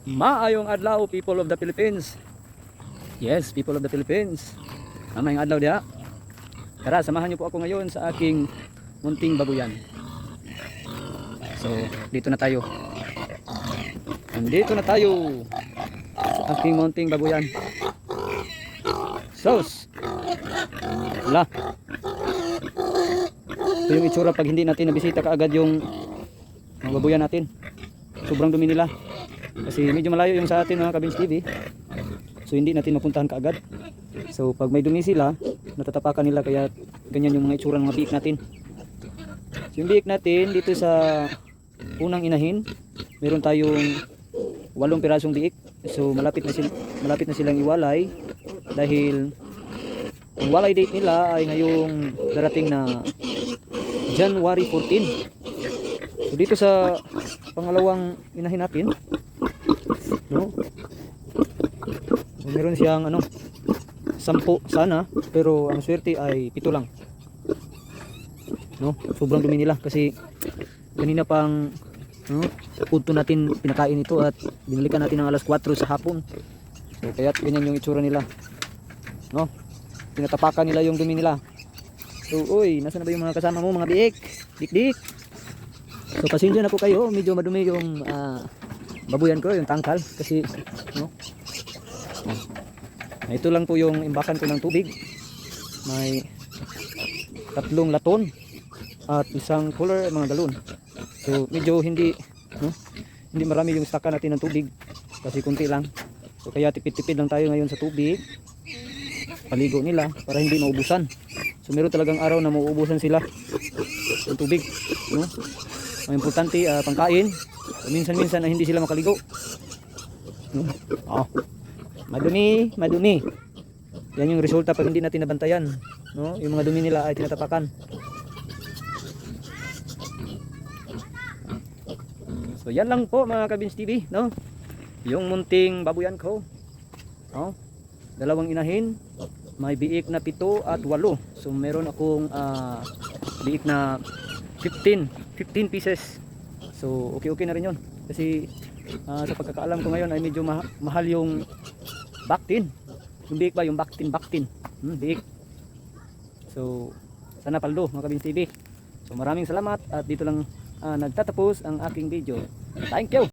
Maayong adlaw, people of the Philippines. Yes, people of the Philippines. Mamayong adlaw dia. Tara, samahan niyo po ako ngayon sa aking munting babuyan. So, dito na tayo. Nandito na tayo sa aking munting babuyan. Sos! Wala. Ito yung itsura pag hindi natin nabisita kaagad yung mga babuyan natin. Sobrang dumi nila. Kasi medyo malayo yung sa atin mga Kabins TV. So hindi natin mapuntahan kaagad. So pag may dumi sila, natatapakan nila, kaya ganyan yung mga itsura ng mga biik natin. So yung biik natin dito sa unang inahin, meron tayong 8 pirasong biik. So malapit na silang iwalay dahil ang walay date nila ay ngayong darating na January 14. So dito sa pangalawang inahin natin, no? So, meron siyang 10 sana, pero ang swerte ay 7 lang. No? Sobrang dumi nila kasi kanina pang punto natin pinakain ito at binalikan natin ng alas 4 sa hapon. So kaya ganyan yung itsura nila. No? Tinatapakan nila yung dumi nila. So uy, nasaan na ba yung mga kasama mo, mga biik? Dik-dik. So pasensya na po kayo, medyo madumi yung babuyan ko, yung tangkal kasi ito lang po yung imbakan ko ng tubig. May 3 laton at 1 cooler, mga galon. So medyo hindi marami yung stockan natin ng tubig kasi kunti lang. So kaya tipid-tipid lang tayo ngayon sa tubig. Paligo nila para hindi maubusan. So meron talagang araw na mauubusan sila ng tubig, no? Ang importante pangkain. Minsan-minsan na hindi sila makaligo. Madumi. Yan yung resulta pag hindi natin nabantayan, no? Yung mga dumi nila ay tinatapakan. So yan lang po mga Kabins TV, no? Yung munting babuyan ko, no? 2 inahin, may biik na 7 at 8. So meron akong biik na 15 pieces. So okay na rin yun. Kasi sa pagkakaalam ko ngayon ay medyo mahal yung baktin. Yung biik ba? Yung baktin. Biik. So sana paldo mga Kabins TV. So maraming salamat at dito lang nagtatapos ang aking video. Thank you.